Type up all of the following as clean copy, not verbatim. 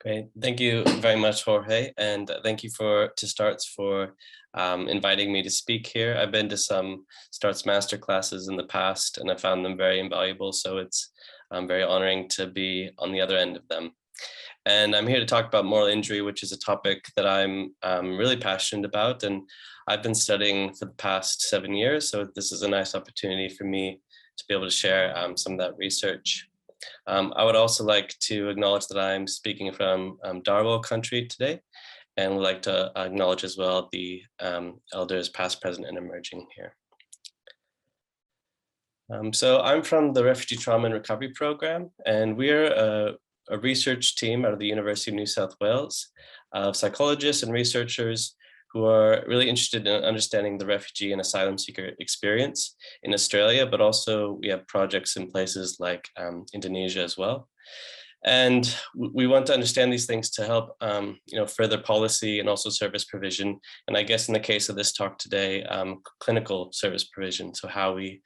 Great. Thank you very much, Jorge. And thank you to Starts for inviting me to speak here. I've been to some Starts master classes in the past and I found them very invaluable. So it's very honoring to be on the other end of them. And I'm here to talk about moral injury, which is a topic that I'm really passionate about. And I've been studying for the past 7 years. So this is a nice opportunity for me to be able to share some of that research. I would also like to acknowledge that I'm speaking from Darwell country today, and would like to acknowledge as well the elders past, present, and emerging here. So I'm from the Refugee Trauma and Recovery Program, and we're a research team out of the University of New South Wales of psychologists and researchers who are really interested in understanding the refugee and asylum seeker experience in Australia, but also we have projects in places like Indonesia as well. And we want to understand these things to help further policy and also service provision. And I guess in the case of this talk today, clinical service provision. So how we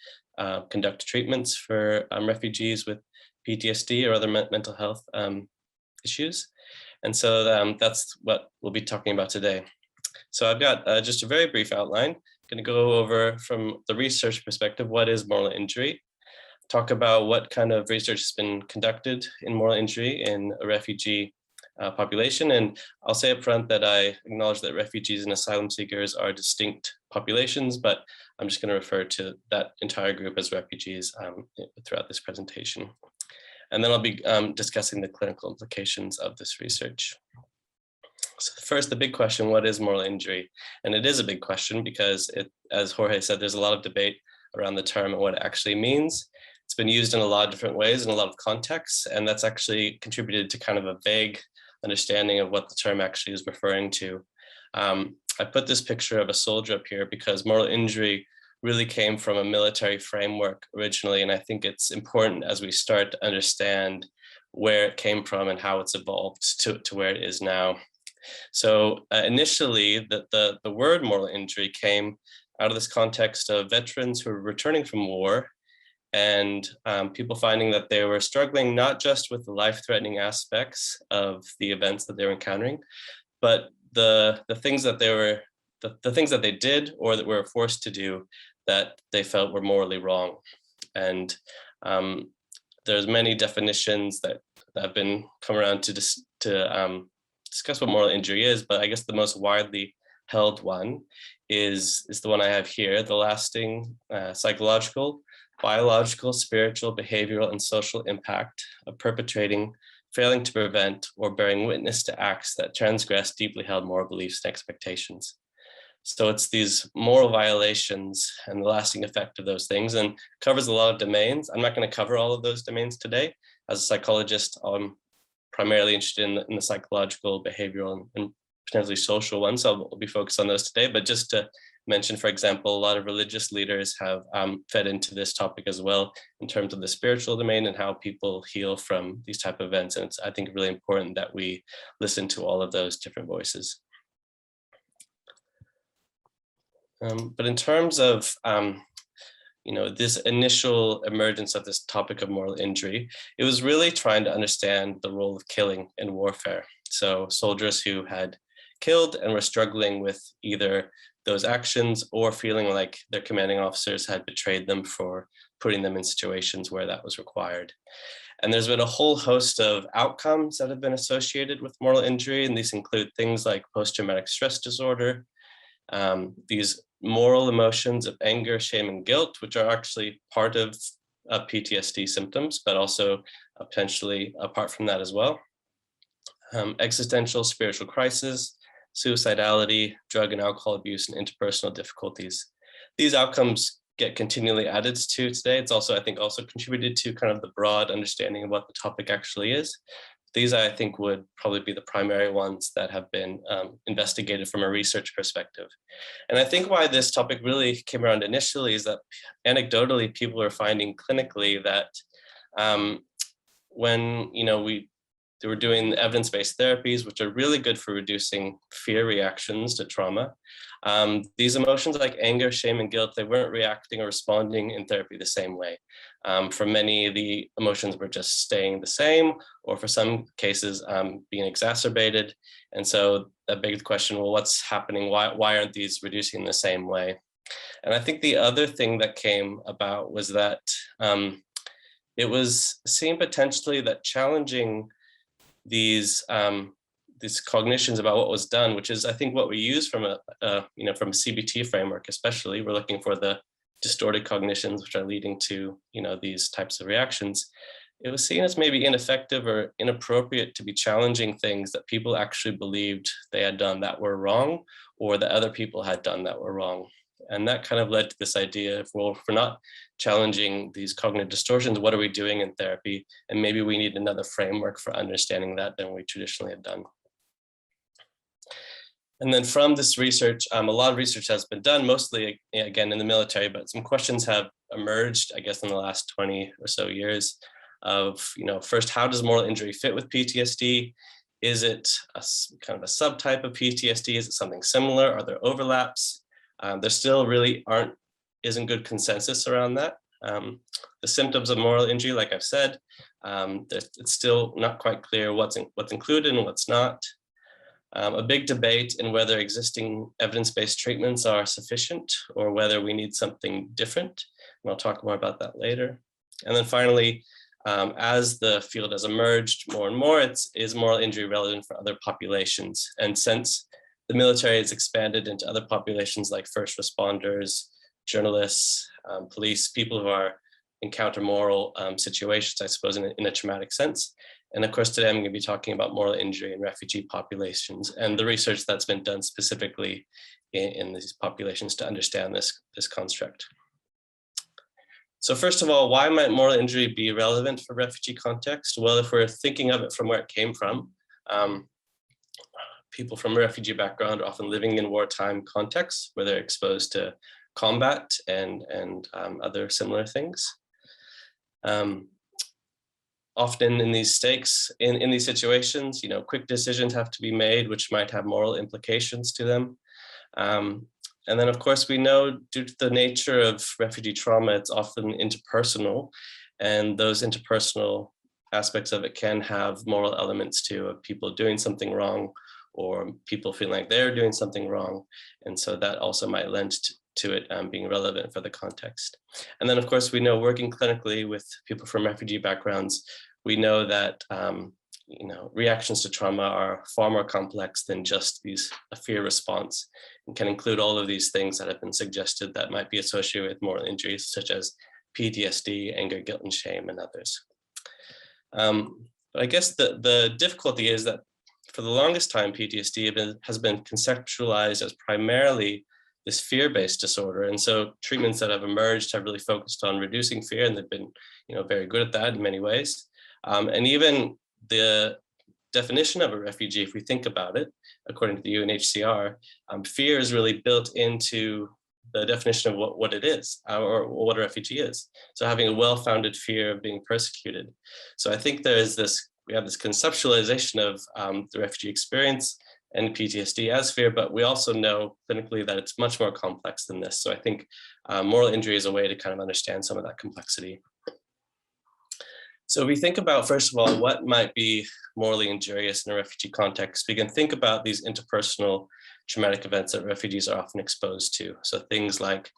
conduct treatments for refugees with PTSD or other mental health issues. And so that's what we'll be talking about today. So I've got just a very brief outline. I'm going to go over from the research perspective, what is moral injury, talk about what kind of research has been conducted in moral injury in a refugee population. And I'll say up front that I acknowledge that refugees and asylum seekers are distinct populations, but I'm just going to refer to that entire group as refugees throughout this presentation. And then I'll be discussing the clinical implications of this research. So first, the big question, what is moral injury? And it is a big question because as Jorge said, there's a lot of debate around the term and what it actually means. It's been used in a lot of different ways in a lot of contexts, and that's actually contributed to kind of a vague understanding of what the term actually is referring to. I put this picture of a soldier up here because moral injury really came from a military framework originally, and I think it's important as we start to understand where it came from and how it's evolved to where it is now. So initially, the word moral injury came out of this context of veterans who were returning from war and people finding that they were struggling not just with the life-threatening aspects of the events that they were encountering, but the things that they did or that were forced to do that they felt were morally wrong. And there's many definitions that have been come around to discuss what moral injury is, but I guess the most widely held one is the one I have here: the lasting psychological, biological, spiritual, behavioral, and social impact of perpetrating, failing to prevent, or bearing witness to acts that transgress deeply held moral beliefs and expectations. So it's these moral violations and the lasting effect of those things, and covers a lot of domains. I'm not going to cover all of those domains today. As a psychologist, I'm primarily interested in the psychological, behavioral, and potentially social ones. So I'll be focused on those today. But just to mention, for example, a lot of religious leaders have fed into this topic as well in terms of the spiritual domain and how people heal from these type of events. And it's, I think, really important that we listen to all of those different voices. But in terms of this initial emergence of this topic of moral injury, it was really trying to understand the role of killing in warfare. So soldiers who had killed and were struggling with either those actions or feeling like their commanding officers had betrayed them for putting them in situations where that was required. And there's been a whole host of outcomes that have been associated with moral injury, and these include things like post-traumatic stress disorder, these moral emotions of anger, shame, and guilt, which are actually part of PTSD symptoms, but also potentially apart from that as well. Existential spiritual crisis, suicidality, drug and alcohol abuse, and interpersonal difficulties. These outcomes get continually added to today. It's also, I think, also contributed to kind of the broad understanding of what the topic actually is. These, I think, would probably be the primary ones that have been investigated from a research perspective. And I think why this topic really came around initially is that anecdotally, people are finding clinically that when they were doing evidence-based therapies, which are really good for reducing fear reactions to trauma. These emotions like anger, shame, and guilt, they weren't reacting or responding in therapy the same way. For many, the emotions were just staying the same, or for some cases, being exacerbated. And so that begs the question, well, what's happening? Why aren't these reducing the same way? And I think the other thing that came about was that it was seen potentially that challenging these cognitions about what was done, which is I think what we use from a from a CBT framework, especially, we're looking for the distorted cognitions which are leading to these types of reactions. It was seen as maybe ineffective or inappropriate to be challenging things that people actually believed they had done that were wrong, or that other people had done that were wrong. And that kind of led to this idea of, well, if we're not challenging these cognitive distortions, what are we doing in therapy? And maybe we need another framework for understanding that than we traditionally have done. And then from this research, a lot of research has been done, mostly again in the military, but some questions have emerged, I guess, in the last 20 or so years of, first, how does moral injury fit with PTSD? Is it a kind of a subtype of PTSD? Is it something similar? Are there overlaps? There still really isn't good consensus around that. The symptoms of moral injury, like I've said, it's still not quite clear what's included and what's not. A big debate in whether existing evidence-based treatments are sufficient or whether we need something different. And I'll talk more about that later. And then finally, as the field has emerged more and more, is moral injury relevant for other populations? And since the military has expanded into other populations like first responders, journalists, police, people who encounter moral situations, I suppose, in a traumatic sense. And of course, today I'm going to be talking about moral injury in refugee populations and the research that's been done specifically in these populations to understand this construct. So first of all, why might moral injury be relevant for refugee context? Well, if we're thinking of it from where it came from, people from a refugee background are often living in wartime contexts where they're exposed to combat and other similar things. Often in these stakes, in these situations, quick decisions have to be made, which might have moral implications to them. And then, of course, we know due to the nature of refugee trauma, it's often interpersonal, and those interpersonal aspects of it can have moral elements too, of people doing something wrong or people feeling like they're doing something wrong. And so that also might lend to it being relevant for the context. And then, of course, we know working clinically with people from refugee backgrounds, we know that reactions to trauma are far more complex than just a fear response, and can include all of these things that have been suggested that might be associated with moral injuries, such as PTSD, anger, guilt, and shame, and others. But I guess the difficulty is that for the longest time, PTSD has been conceptualized as primarily this fear-based disorder. And so treatments that have emerged have really focused on reducing fear, and they've been very good at that in many ways. And even the definition of a refugee, if we think about it, according to the UNHCR, fear is really built into the definition of what it is, or what a refugee is. So having a well-founded fear of being persecuted. So I think we have this conceptualization of the refugee experience and PTSD as fear, but we also know clinically that it's much more complex than this. So I think moral injury is a way to kind of understand some of that complexity. So we think about, first of all, what might be morally injurious in a refugee context. We can think about these interpersonal traumatic events that refugees are often exposed to. So things like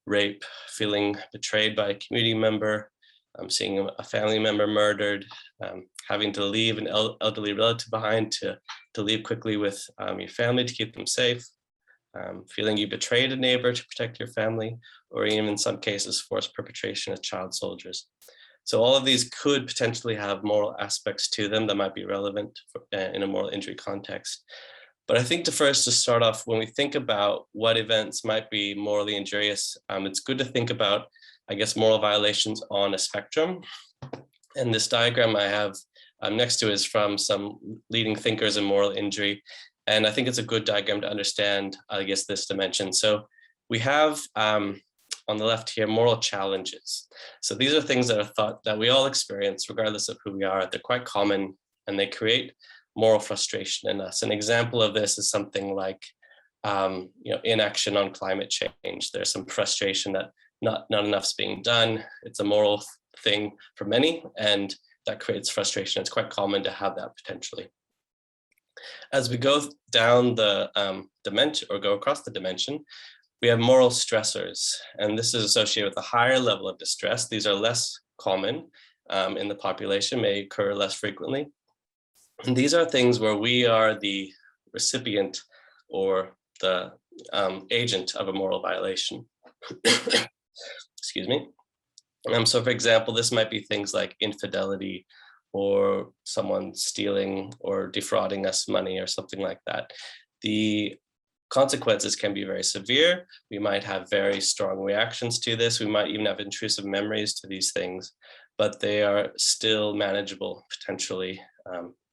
rape, feeling betrayed by a community member, seeing a family member murdered, having to leave an elderly relative behind to leave quickly with your family to keep them safe, feeling you betrayed a neighbor to protect your family, or even in some cases, forced perpetration of child soldiers. So all of these could potentially have moral aspects to them that might be relevant in a moral injury context. But I think to start off, when we think about what events might be morally injurious, it's good to think about, I guess, moral violations on a spectrum. And this diagram I have next to is from some leading thinkers in moral injury. And I think it's a good diagram to understand, I guess, this dimension. So we have on the left here, moral challenges. So these are things that are thought that we all experience regardless of who we are. They're quite common and they create moral frustration in us. An example of this is something like inaction on climate change. There's some frustration that not enough's being done. It's a moral thing for many, and that creates frustration. It's quite common to have that potentially. As we go down the dimension, or go across the dimension, we have moral stressors, and this is associated with a higher level of distress. These are less common in the population, may occur less frequently. And these are things where we are the recipient or the agent of a moral violation. Excuse me. So for example, this might be things like infidelity, or someone stealing or defrauding us money or something like that. The consequences can be very severe. We might have very strong reactions to this. We might even have intrusive memories to these things, but they are still manageable potentially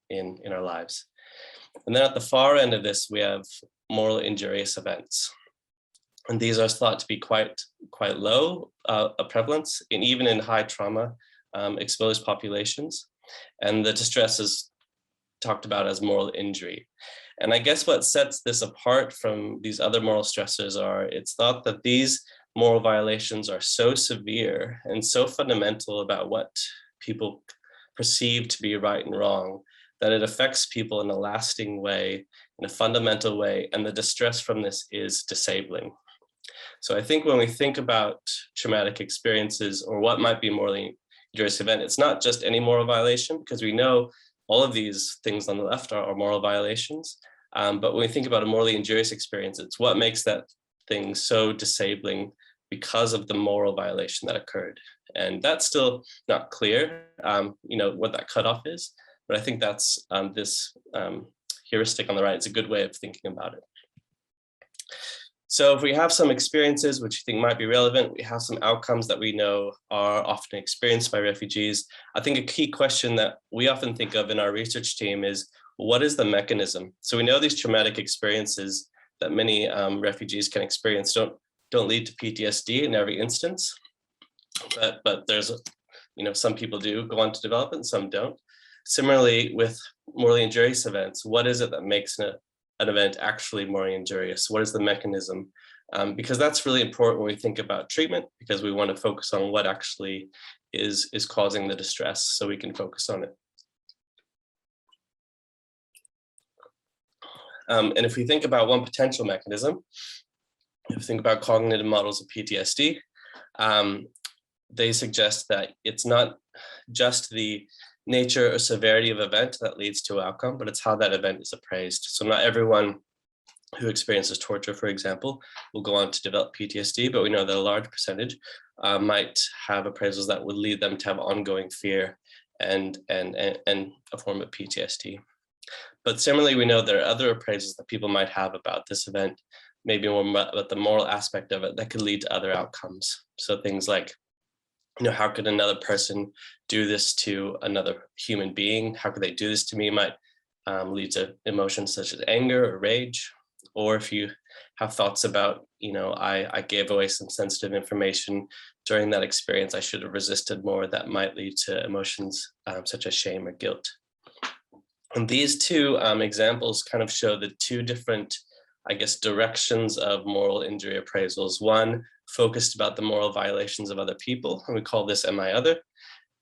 in our lives. And then at the far end of this, we have moral injurious events. And these are thought to be quite low a prevalence, and even in high trauma exposed populations. And the distress is talked about as moral injury. And I guess what sets this apart from these other moral stressors are, it's thought that these moral violations are so severe and so fundamental about what people perceive to be right and wrong, that it affects people in a lasting way, in a fundamental way, and the distress from this is disabling. So I think when we think about traumatic experiences or what might be a morally injurious event, it's not just any moral violation, because we know all of these things on the left are moral violations. But when we think about a morally injurious experience, it's what makes that thing so disabling because of the moral violation that occurred. And that's still not clear, what that cutoff is. But I think that's this heuristic on the right is a good way of thinking about it. So if we have some experiences which you think might be relevant, we have some outcomes that we know are often experienced by refugees. I think a key question that we often think of in our research team is, what is the mechanism? So we know these traumatic experiences that many refugees can experience don't lead to PTSD in every instance, but there's, some people do go on to develop it and some don't. Similarly, with morally injurious events, what is it that makes an event actually morally injurious? What is the mechanism? Because that's really important when we think about treatment, because we want to focus on what actually is causing the distress, so we can focus on it. And if we think about one potential mechanism, if we think about cognitive models of PTSD, they suggest that it's not just the nature or severity of event that leads to outcome, but it's how that event is appraised. So not everyone who experiences torture, for example, will go on to develop PTSD, but we know that a large percentage might have appraisals that would lead them to have ongoing fear and a form of PTSD. But similarly, we know there are other appraisals that people might have about this event, maybe more about the moral aspect of it, that could lead to other outcomes. So things like, how could another person do this to another human being? How could they do this to me? Might lead to emotions such as anger or rage. Or if you have thoughts about, I gave away some sensitive information during that experience, I should have resisted more, that might lead to emotions such as shame or guilt. And these two examples kind of show the two different, directions of moral injury appraisals. One focused about the moral violations of other people, and we call this Am I Other?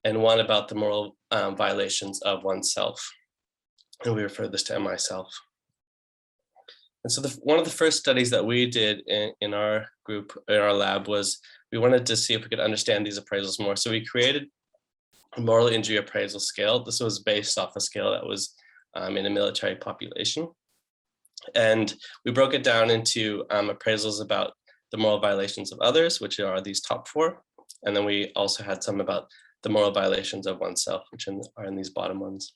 And one about the moral violations of oneself, and we refer this to Am I Self? And so one of the first studies that we did in our group, in our lab, was we wanted to see if we could understand these appraisals more. So we created a moral injury appraisal scale. This was based off a scale that was in a military population. And we broke it down into appraisals about the moral violations of others, which are these top four. And then we also had some about the moral violations of oneself, which are in these bottom ones.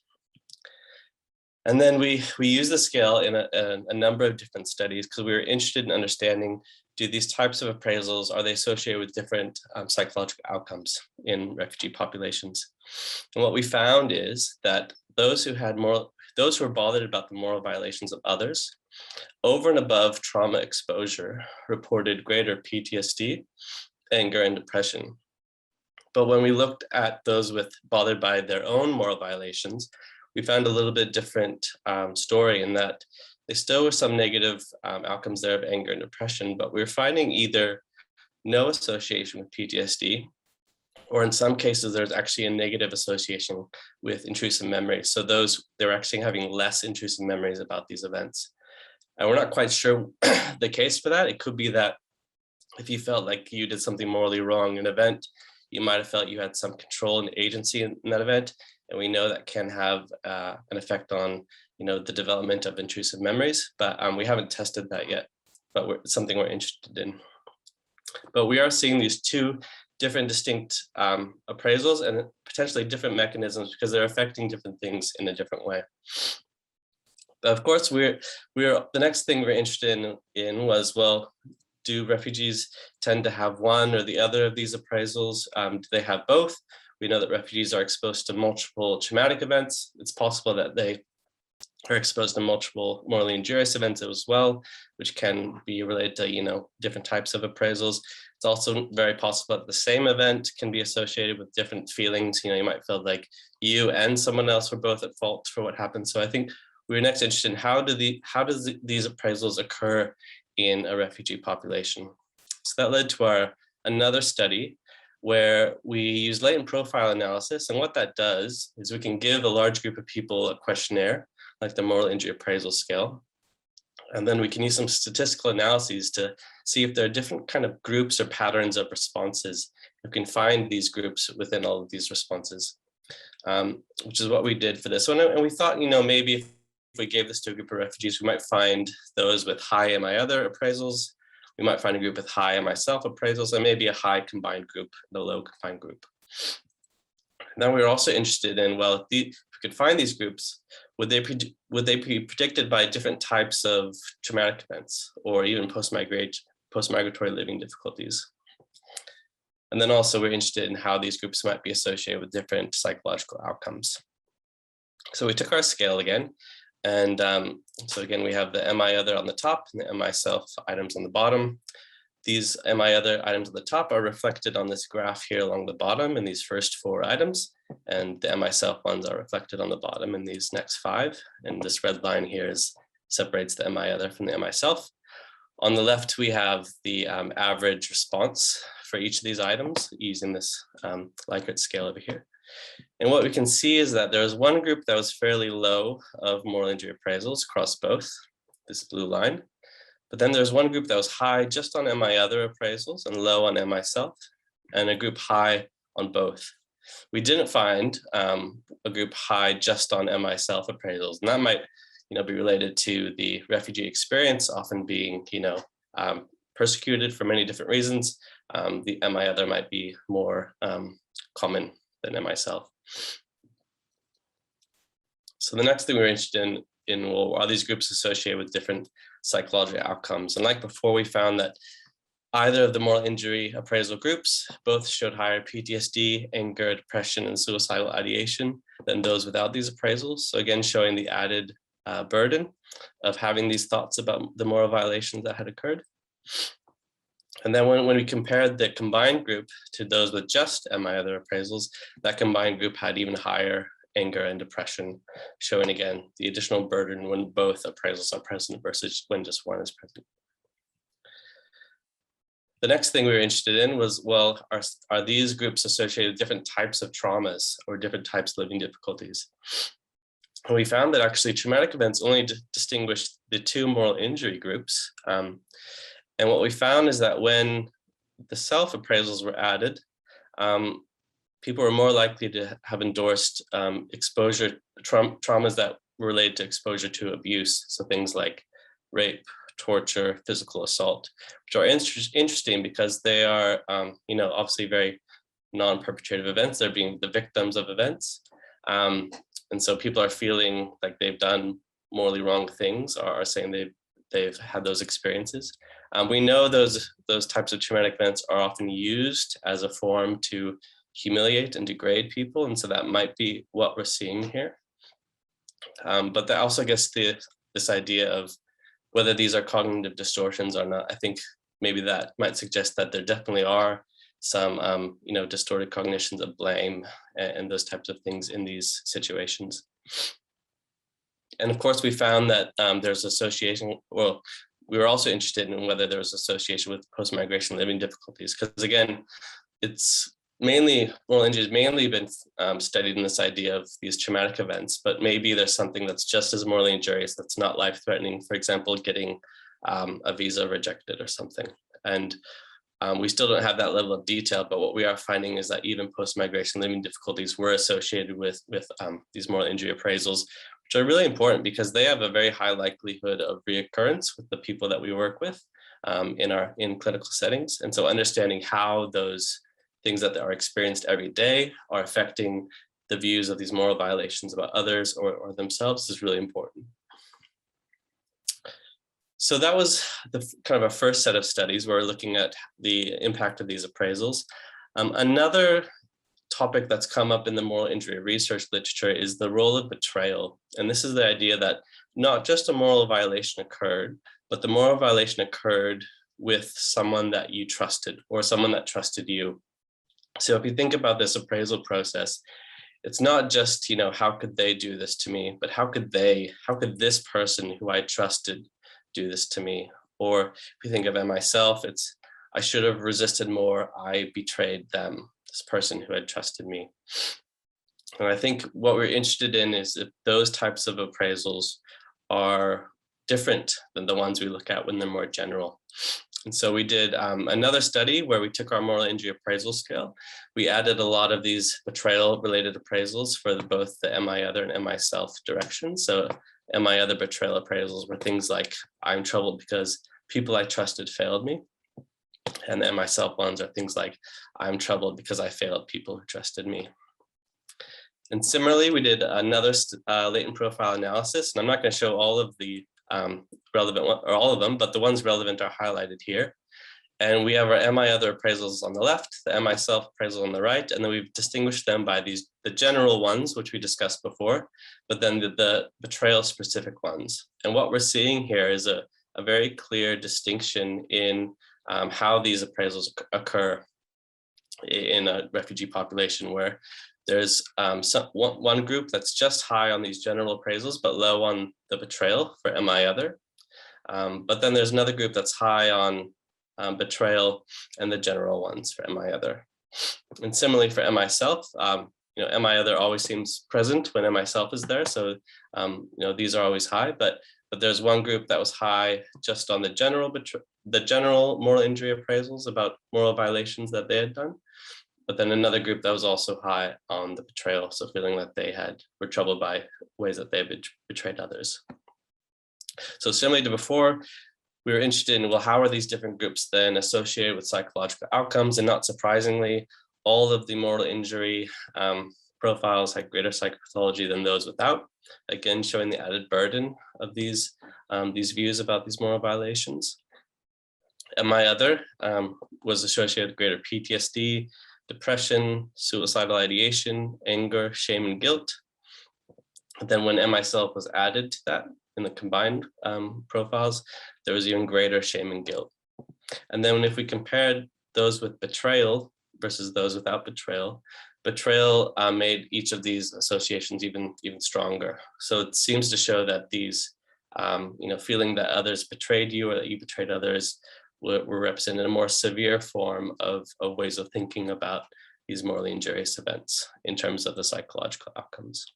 And then we use the scale in a number of different studies, because we were interested in understanding, do these types of appraisals, are they associated with different psychological outcomes in refugee populations? And what we found is that those who were bothered about the moral violations of others, over and above trauma exposure, reported greater PTSD, anger, and depression. But when we looked at those bothered by their own moral violations, we found a little bit different story in that there still were some negative outcomes there of anger and depression, but we're finding either no association with PTSD, or in some cases, there's actually a negative association with intrusive memories. So they're actually having less intrusive memories about these events. And we're not quite sure the case for that. It could be that if you felt like you did something morally wrong in an event, you might have felt you had some control and agency in that event. And we know that can have an effect on, the development of intrusive memories, but we haven't tested that yet, but it's something we're interested in. But we are seeing these two different distinct appraisals and potentially different mechanisms because they're affecting different things in a different way. But of course, the next thing we're interested in was, well, do refugees tend to have one or the other of these appraisals? Do they have both? We know that refugees are exposed to multiple traumatic events. It's possible that they are exposed to multiple morally injurious events as well, which can be related to, different types of appraisals. It's also very possible that the same event can be associated with different feelings. You might feel like you and someone else were both at fault for what happened. So I think we're next interested in how does these appraisals occur in a refugee population. So that led to another study where we use latent profile analysis. And what that does is we can give a large group of people a questionnaire, like the moral injury appraisal scale. And then we can use some statistical analyses to see if there are different kind of groups or patterns of responses. You can find these groups within all of these responses, which is what we did for this one. And we thought, maybe if we gave this to a group of refugees, we might find those with high am I other appraisals. We might find a group with high am I self appraisals, and maybe a high combined group and a low combined group. And then we were also interested in, well, if we could find these groups, would they be predicted by different types of traumatic events or even post-migratory living difficulties? And then also we're interested in how these groups might be associated with different psychological outcomes. So we took our scale again. And so again, we have the am I other on the top and the am I self items on the bottom. These am I other items at the top are reflected on this graph here along the bottom in these first 4 items. And the am I self ones are reflected on the bottom in these next 5. And this red line here separates the am I other from the am I self. On the left, we have the average response for each of these items using this Likert scale over here. And what we can see is that there was one group that was fairly low of moral injury appraisals across both, this blue line. But then there's one group that was high just on am I other appraisals and low on am I self, and a group high on both. We didn't find a group high just on am I self appraisals, and that might be related to the refugee experience often being persecuted for many different reasons. The am I other might be more common than am I self. So the next thing we're interested in, well, are these groups associated with different psychological outcomes? And like before, we found that either of the moral injury appraisal groups both showed higher PTSD, anger, depression, and suicidal ideation than those without these appraisals. So again, showing the added burden of having these thoughts about the moral violations that had occurred. And then when we compared the combined group to those with just am I other appraisals, that combined group had even higher anger and depression, showing again the additional burden when both appraisals are present versus when just one is present. The next thing we were interested in was, well, are these groups associated with different types of traumas or different types of living difficulties? And we found that actually traumatic events only distinguished the 2 moral injury groups. And what we found is that when the self appraisals were added, people were more likely to have endorsed traumas that were related to exposure to abuse. So things like rape, torture, physical assault, which are interesting because they are, obviously very non-perpetrative events. They're being the victims of events. And so people are feeling like they've done morally wrong things or are saying they've had those experiences. We know those types of traumatic events are often used as a form to humiliate and degrade people. And so that might be what we're seeing here. But that also gets this idea of whether these are cognitive distortions or not. I think maybe that might suggest that there definitely are some, distorted cognitions of blame and those types of things in these situations. And of course, we found that there's association, well, we were also interested in whether there was association with post-migration living difficulties, because again, it's mainly, moral injury has mainly been studied in this idea of these traumatic events, but maybe there's something that's just as morally injurious that's not life-threatening, for example, getting a visa rejected or something. And we still don't have that level of detail, but what we are finding is that even post-migration living difficulties were associated with these moral injury appraisals, which are really important because they have a very high likelihood of reoccurrence with the people that we work with in clinical settings. And so understanding how those things that are experienced every day are affecting the views of these moral violations about others or themselves is really important. So that was the kind of a first set of studies where we're looking at the impact of these appraisals. Another topic that's come up in the moral injury research literature is the role of betrayal. And this is the idea that not just a moral violation occurred, but the moral violation occurred with someone that you trusted or someone that trusted you. So if you think about this appraisal process, it's not just, how could they do this to me, but how could this person who I trusted do this to me? Or if you think of myself, it's, I should have resisted more, I betrayed them, this person who had trusted me. And I think what we're interested in is if those types of appraisals are different than the ones we look at when they're more general. And so we did another study where we took our moral injury appraisal scale. We added a lot of these betrayal related appraisals for both the am I other and am I self direction. So am I other betrayal appraisals were things like I'm troubled because people I trusted failed me. And the am I self ones are things like I'm troubled because I failed people who trusted me. And similarly, we did another latent profile analysis. And I'm not going to show all of the relevant one, or all of them, but the ones relevant are highlighted here. And we have our am I other appraisals on the left, the am I self appraisal on the right, and then we've distinguished them by the general ones, which we discussed before, but then the betrayal specific ones. And what we're seeing here is a very clear distinction in how these appraisals occur in a refugee population, where there's one group that's just high on these general appraisals, but low on the betrayal for am I other. But then there's another group that's high on betrayal and the general ones for am I other. And similarly for am I self, am I other always seems present when am I self is there. So, these are always high, but there's one group that was high just on the general moral injury appraisals about moral violations that they had done. But then another group that was also high on the betrayal, so feeling that they were troubled by ways that they had betrayed others. So similarly to before, we were interested in, well, how are these different groups then associated with psychological outcomes? And not surprisingly, all of the moral injury profiles had greater psychopathology than those without, again, showing the added burden of these views about these moral violations. Am I other was associated with greater PTSD, depression, suicidal ideation, anger, shame, and guilt. But then when am I self was added to that in the combined profiles, there was even greater shame and guilt. And then if we compared those with betrayal versus those without betrayal, betrayal made each of these associations even stronger. So it seems to show that these, feeling that others betrayed you or that you betrayed others were represented in a more severe form of ways of thinking about these morally injurious events in terms of the psychological outcomes.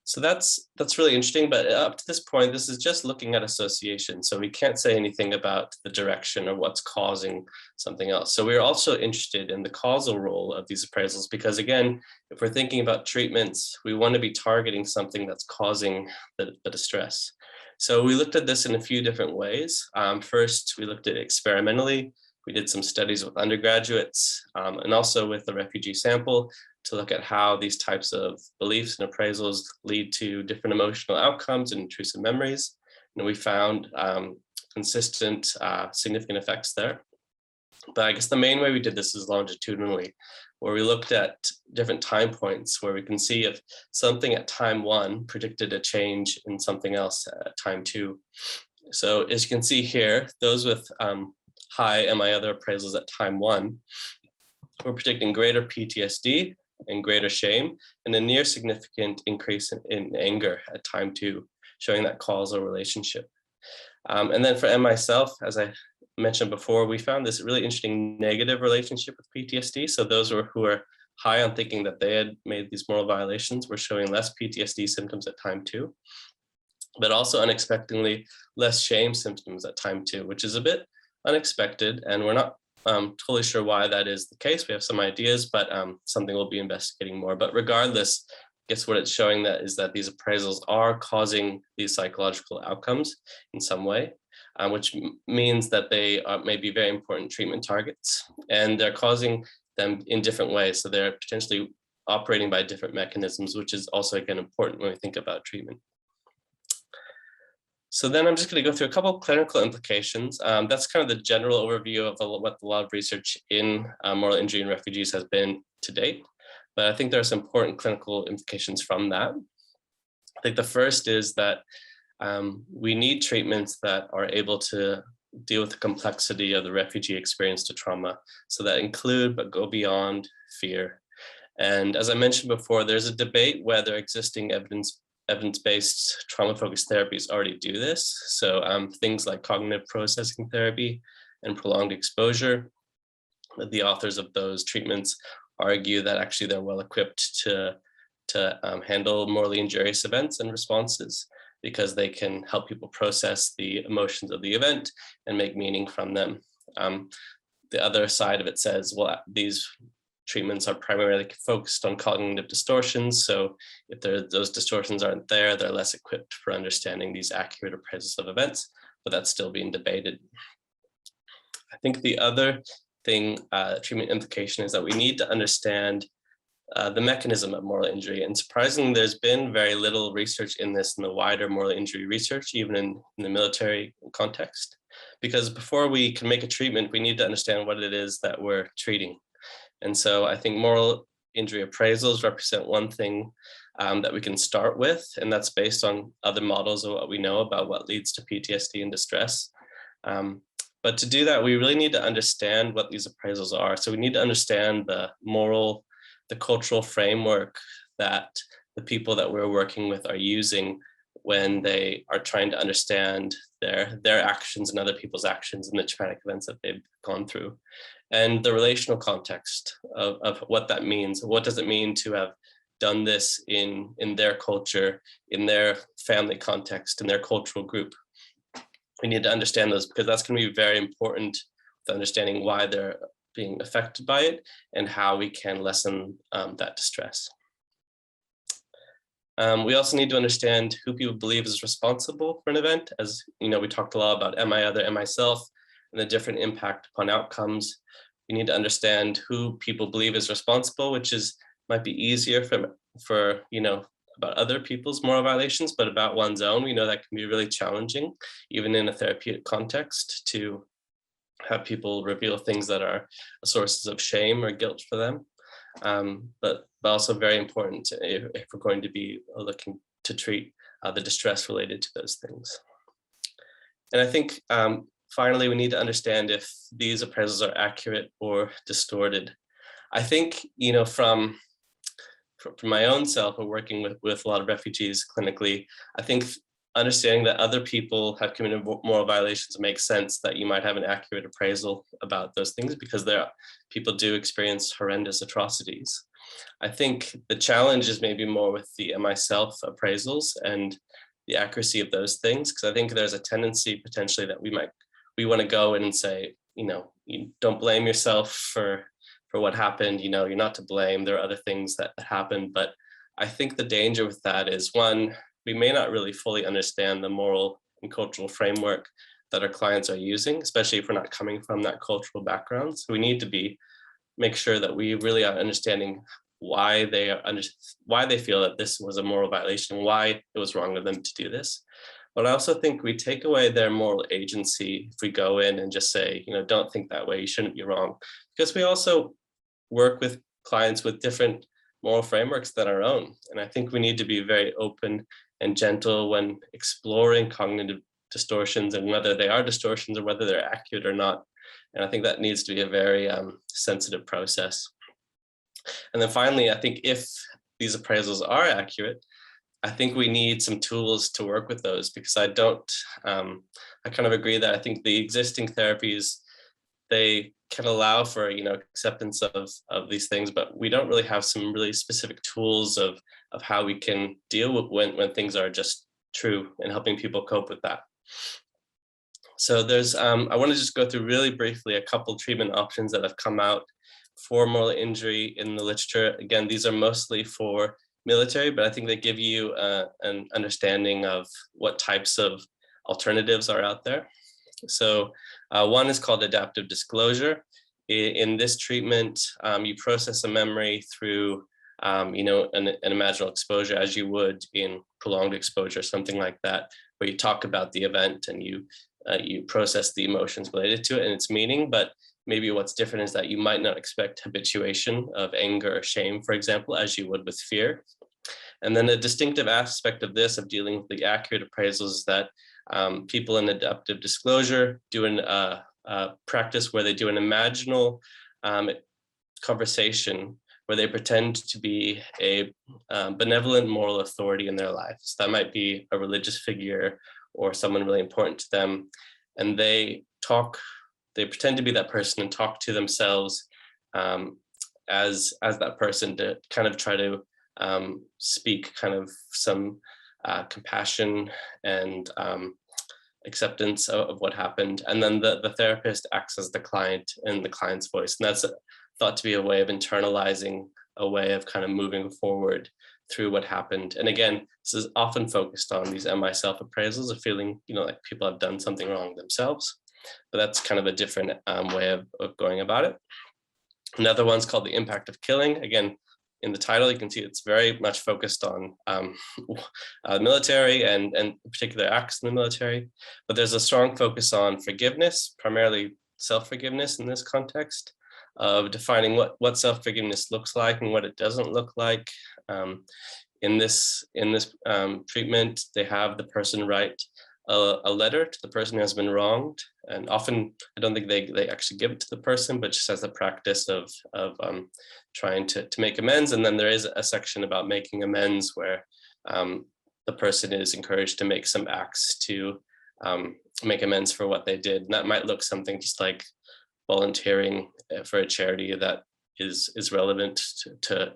So that's really interesting, but up to this point, this is just looking at association. So we can't say anything about the direction or what's causing something else. So we're also interested in the causal role of these appraisals, because again, if we're thinking about treatments, we want to be targeting something that's causing the distress. So we looked at this in a few different ways. First, we looked at it experimentally. We did some studies with undergraduates and also with the refugee sample to look at how these types of beliefs and appraisals lead to different emotional outcomes and intrusive memories. And we found consistent, significant effects there. But I guess the main way we did this is longitudinally, where we looked at different time points where we can see if something at time 1 predicted a change in something else at time 2. So as you can see here, those with high am I other appraisals at time 1 were predicting greater PTSD and greater shame, and a near significant increase in anger at time 2, showing that causal relationship. And then for myself, as I mentioned before, we found this really interesting negative relationship with PTSD. So those who are high on thinking that they had made these moral violations were showing less PTSD symptoms at time 2, but also unexpectedly less shame symptoms at time 2, which is a bit unexpected, and we're not totally sure why that is the case. We have some ideas, but something we'll be investigating more. But regardless, I guess what it's showing that is that these appraisals are causing these psychological outcomes in some way, which means that they may be very important treatment targets, and they're causing them in different ways. So they're potentially operating by different mechanisms, which is also, again, important when we think about treatment. So then I'm just going to go through a couple of clinical implications. That's kind of the general overview of what a lot of research in moral injury in refugees has been to date. But I think there are some important clinical implications from that. I think the first is that we need treatments that are able to deal with the complexity of the refugee experience to trauma, so that include but go beyond fear. And as I mentioned before, there's a debate whether existing evidence-based trauma-focused therapies already do this. So things like cognitive processing therapy and prolonged exposure, the authors of those treatments argue that actually they're well equipped to handle morally injurious events and responses, because they can help people process the emotions of the event and make meaning from them. The other side of it says, well, these treatments are primarily focused on cognitive distortions. So if those distortions aren't there, they're less equipped for understanding these accurate appraisals of events, but that's still being debated. I think the other thing, treatment implication, is that we need to understand the mechanism of moral injury. And surprisingly, there's been very little research in this in the wider moral injury research, even in the military context, because before we can make a treatment, we need to understand what it is that we're treating. And so I think moral injury appraisals represent one thing that we can start with, and that's based on other models of what we know about what leads to PTSD and distress. But to do that, we really need to understand what these appraisals are. So we need to understand the cultural framework that the people that we're working with are using when they are trying to understand their actions and other people's actions and the traumatic events that they've gone through, and the relational context of what that means. What does it mean to have done this in their culture, in their family context, in their cultural group? We need to understand those, because that's going to be very important to understanding why they're being affected by it and how we can lessen that distress. We also need to understand who people believe is responsible for an event. As you know, we talked a lot about am I other, am I self, and the different impact upon outcomes. We need to understand who people believe is responsible, which might be easier for about other people's moral violations, but about one's own, we know that can be really challenging, even in a therapeutic context, to have people reveal things that are sources of shame or guilt for them. But also very important if we're going to be looking to treat the distress related to those things. And I think finally, we need to understand if these appraisals are accurate or distorted. I think, from my own self of working with a lot of refugees clinically, I think understanding that other people have committed moral violations makes sense, that you might have an accurate appraisal about those things, because people do experience horrendous atrocities. I think the challenge is maybe more with the myself appraisals and the accuracy of those things, because I think there's a tendency potentially that we want to go in and say, you don't blame yourself for what happened, you're not to blame, there are other things that happened. But I think the danger with that is, one, we may not really fully understand the moral and cultural framework that our clients are using, especially if we're not coming from that cultural background. So we need to make sure that we really are understanding why they feel that this was a moral violation, why it was wrong of them to do this. But I also think we take away their moral agency if we go in and just say, don't think that way, you shouldn't be wrong. Because we also work with clients with different moral frameworks than our own. And I think we need to be very open and gentle when exploring cognitive distortions, and whether they are distortions or whether they're accurate or not. And I think that needs to be a very sensitive process. And then finally, I think if these appraisals are accurate, I think we need some tools to work with those, because I kind of agree that I think the existing therapies, they can allow for, acceptance of these things, but we don't really have some really specific tools of how we can deal with when things are just true and helping people cope with that. So there's, I want to just go through really briefly a couple treatment options that have come out for moral injury in the literature. Again, these are mostly for military, but I think they give you an understanding of what types of alternatives are out there. So one is called adaptive disclosure. In this treatment, you process a memory through an imaginal exposure, as you would in prolonged exposure, something like that, where you talk about the event and you process the emotions related to it and its meaning. But maybe what's different is that you might not expect habituation of anger or shame, for example, as you would with fear. And then a distinctive aspect of this, of dealing with the accurate appraisals, is that people in adaptive disclosure do a practice where they do an imaginal conversation where they pretend to be a benevolent moral authority in their life. So that might be a religious figure or someone really important to them. And they pretend to be that person and talk to themselves as that person, to kind of try to speak kind of some compassion and acceptance of what happened. And then the therapist acts as the client in the client's voice. And that's thought to be a way of internalizing, a way of kind of moving forward through what happened. And again, this is often focused on these myself appraisals of feeling, like people have done something wrong themselves. But that's kind of a different way of going about it. Another one's called the impact of killing. Again, in the title, you can see it's very much focused on military and particular acts in the military. But there's a strong focus on forgiveness, primarily self-forgiveness in this context, of defining what self-forgiveness looks like and what it doesn't look like. In this treatment, they have the person write a letter to the person who has been wronged, and often I don't think they actually give it to the person, but just as the practice of trying to make amends. And then there is a section about making amends where the person is encouraged to make some acts to make amends for what they did. And that might look something just like volunteering for a charity that is relevant to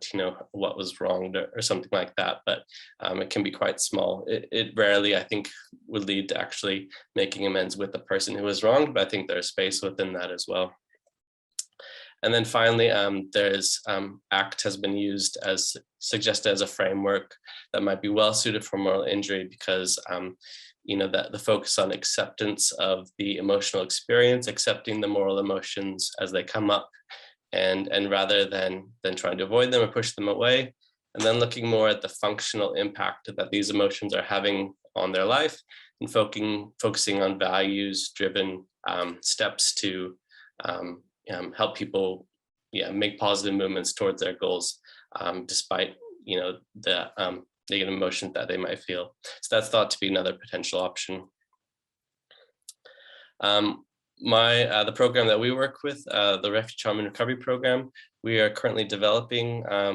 what was wronged or something like that, but it can be quite small. It rarely, I think, would lead to actually making amends with the person who was wronged, but I think there's space within that as well. And then finally, there's ACT has been used as suggested as a framework that might be well suited for moral injury, because that the focus on acceptance of the emotional experience, accepting the moral emotions as they come up, and rather than trying to avoid them or push them away, and then looking more at the functional impact that these emotions are having on their life, and focusing on values-driven steps to help people make positive movements towards their goals, despite the negative emotions that they might feel. So that's thought to be another potential option. The program that we work with, the Refugee Trauma and Recovery Program, we are currently developing, I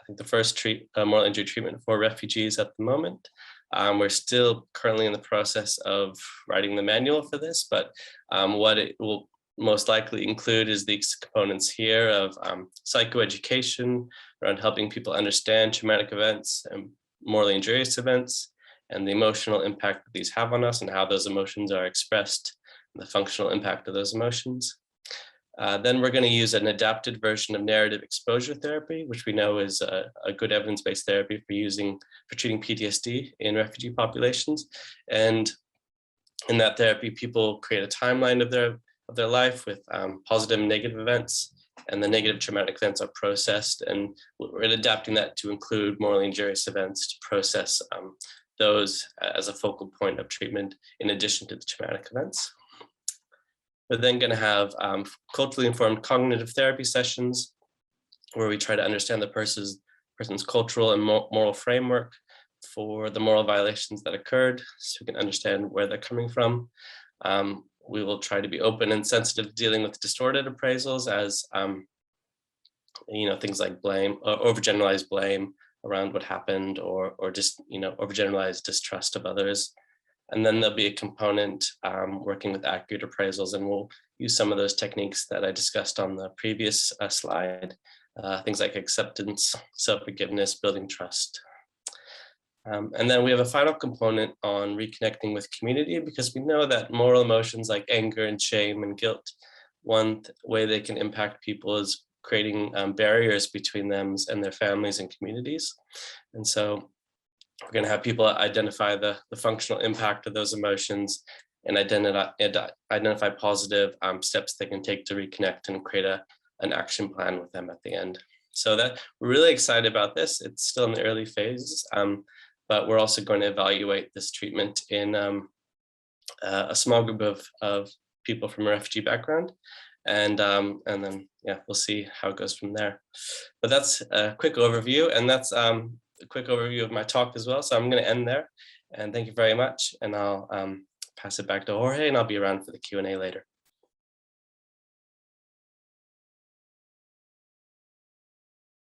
think, the first moral injury treatment for refugees at the moment. We're still currently in the process of writing the manual for this, but what it will most likely include is these components here of psychoeducation around helping people understand traumatic events and morally injurious events, and the emotional impact that these have on us, and how those emotions are expressed, the functional impact of those emotions. Then we're going to use an adapted version of narrative exposure therapy, which we know is a good evidence-based therapy for treating PTSD in refugee populations. And in that therapy, people create a timeline of their life with positive and negative events, and the negative traumatic events are processed, and we're adapting that to include morally injurious events to process those as a focal point of treatment in addition to the traumatic events. We're then going to have culturally informed cognitive therapy sessions where we try to understand the person's cultural and moral framework for the moral violations that occurred, so we can understand where they're coming from. We will try to be open and sensitive to dealing with distorted appraisals, as things like blame, overgeneralized blame around what happened, or just, overgeneralized distrust of others. And then there'll be a component working with accurate appraisals, and we'll use some of those techniques that I discussed on the previous slide, things like acceptance, self-forgiveness, building trust. And then we have a final component on reconnecting with community, because we know that moral emotions like anger and shame and guilt, one way they can impact people is creating barriers between them and their families and communities. And so we're going to have people identify the functional impact of those emotions and identify positive steps they can take to reconnect and create an action plan with them at the end. So that we're really excited about this. It's still in the early phases, but we're also going to evaluate this treatment in a small group of people from a refugee background. And then, yeah, we'll see how it goes from there. But that's a quick overview, and that's a quick overview of my talk as well. So I'm going to end there, and thank you very much. And I'll pass it back to Jorge, and I'll be around for the Q&A later.